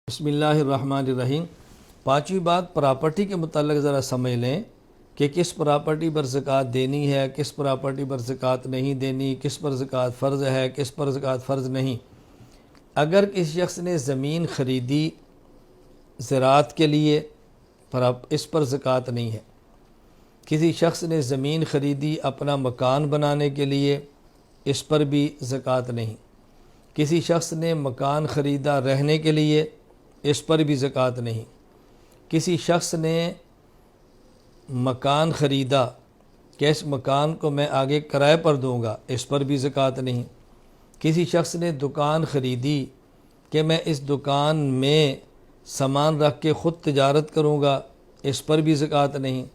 بسم اللہ الرحمن الرحیم۔ پانچویں بات پراپرٹی کے متعلق ذرا سمجھ لیں کہ کس پراپرٹی پر زکوٰۃ دینی ہے، کس پراپرٹی پر زکوٰۃ نہیں دینی، کس پر زکوٰۃ فرض ہے، کس پر زکوٰۃ فرض نہیں۔ اگر کسی شخص نے زمین خریدی زراعت کے لیے اس پر زکوٰۃ نہیں ہے۔ کسی شخص نے زمین خریدی اپنا مکان بنانے کے لیے، اس پر بھی زکوٰۃ نہیں۔ کسی شخص نے مکان خریدا رہنے کے لیے، اس پر بھی زکوٰۃ نہیں۔ کسی شخص نے مکان خریدا کہ اس مکان کو میں آگے کرائے پر دوں گا، اس پر بھی زکوٰۃ نہیں۔ کسی شخص نے دکان خریدی کہ میں اس دکان میں سامان رکھ کے خود تجارت کروں گا، اس پر بھی زکوٰۃ نہیں۔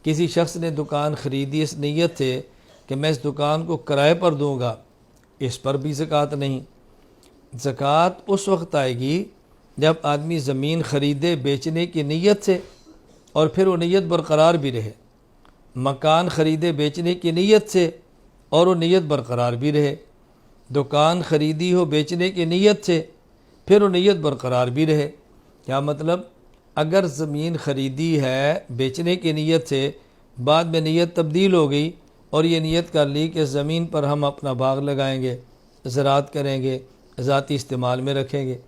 کسی شخص نے دکان خریدی اس نیت سے کہ میں اس دکان کو کرائے پر دوں گا، اس پر بھی زکوٰۃ نہیں۔ زکوٰۃ اس وقت آئے گی جب آدمی زمین خریدے بیچنے کی نیت سے اور پھر وہ نیت برقرار بھی رہے، مکان خریدے بیچنے کی نیت سے اور وہ نیت برقرار بھی رہے، دکان خریدی ہو بیچنے کی نیت سے پھر وہ نیت برقرار بھی رہے۔ کیا مطلب؟ اگر زمین خریدی ہے بیچنے کی نیت سے، بعد میں نیت تبدیل ہو گئی اور یہ نیت کر لی کہ زمین پر ہم اپنا باغ لگائیں گے، زراعت کریں گے، ذاتی استعمال میں رکھیں گے۔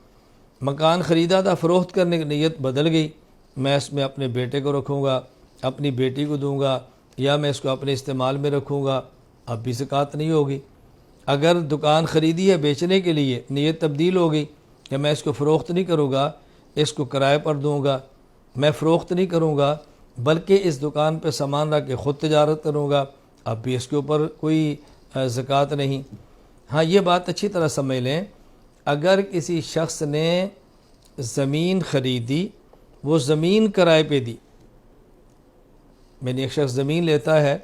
مکان خریدا تھا، فروخت کرنے کی نیت بدل گئی، میں اس میں اپنے بیٹے کو رکھوں گا، اپنی بیٹی کو دوں گا، یا میں اس کو اپنے استعمال میں رکھوں گا، اب بھی زکوٰۃ نہیں ہوگی۔ اگر دکان خریدی ہے بیچنے کے لیے، نیت تبدیل ہو گئی کہ میں اس کو فروخت نہیں کروں گا، اس کو کرائے پر دوں گا، میں فروخت نہیں کروں گا بلکہ اس دکان پہ سامان رکھ کے خود تجارت کروں گا، اب بھی اس کے اوپر کوئی زکوٰۃ نہیں۔ ہاں، یہ بات اچھی طرح سمجھ لیں، اگر کسی شخص نے زمین خریدی، وہ زمین کرائے پہ دی، ایک شخص زمین لیتا ہے،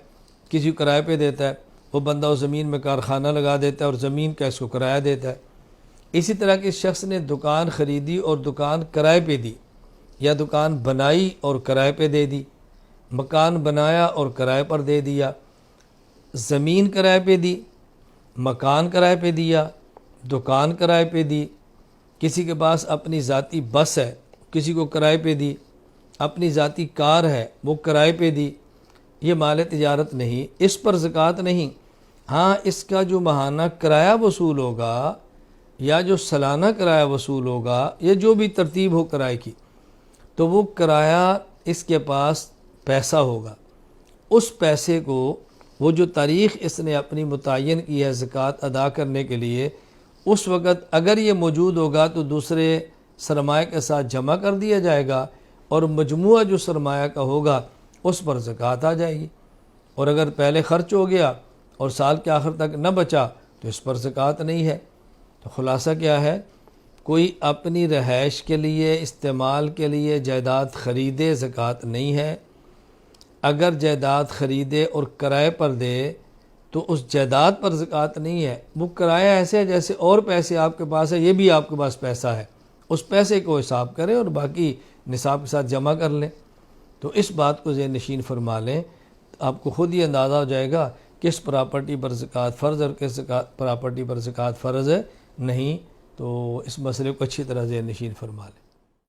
کسی کو کرائے پہ دیتا ہے، وہ بندہ اس زمین میں کارخانہ لگا دیتا ہے اور زمین کا اس کو کرایہ دیتا ہے۔ اسی طرح کسی شخص نے دکان خریدی اور دکان کرائے پہ دی، یا دکان بنائی اور کرائے پہ دے دی، مکان بنایا اور کرائے پر دے دیا، زمین کرائے پہ دی، مکان کرائے پہ دیا، دکان کرائے پہ دی، کسی کے پاس اپنی ذاتی بس ہے، کسی کو کرائے پہ دی، اپنی ذاتی کار ہے، وہ کرائے پہ دی، یہ مال تجارت نہیں، اس پر زکوٰۃ نہیں۔ ہاں، اس کا جو ماہانہ کرایہ وصول ہوگا یا جو سالانہ کرایہ وصول ہوگا یا جو بھی ترتیب ہو کرائے کی، تو وہ کرایہ اس کے پاس پیسہ ہوگا، اس پیسے کو وہ جو تاریخ اس نے اپنی متعین کی ہے زکوٰۃ ادا کرنے کے لیے، اس وقت اگر یہ موجود ہوگا تو دوسرے سرمایہ کے ساتھ جمع کر دیا جائے گا اور مجموعہ جو سرمایہ کا ہوگا اس پر زکوٰۃ آ جائے گی۔ اور اگر پہلے خرچ ہو گیا اور سال کے آخر تک نہ بچا تو اس پر زکوٰۃ نہیں ہے۔ تو خلاصہ کیا ہے؟ کوئی اپنی رہائش کے لیے، استعمال کے لیے جائیداد خریدے، زکوٰۃ نہیں ہے۔ اگر جائیداد خریدے اور کرائے پر دے تو اس جائیداد پر زکوٰۃ نہیں ہے۔ وہ کرایہ ایسے ہے جیسے اور پیسے آپ کے پاس ہے، یہ بھی آپ کے پاس پیسہ ہے، اس پیسے کو حساب کریں اور باقی نصاب کے ساتھ جمع کر لیں۔ تو اس بات کو ذہن نشین فرما لیں، آپ کو خود ہی اندازہ ہو جائے گا کس پراپرٹی پر زکوٰۃ فرض اور کس پراپرٹی پر زکوٰۃ فرض نہیں۔ تو اس مسئلے کو اچھی طرح ذہن نشین فرما لیں۔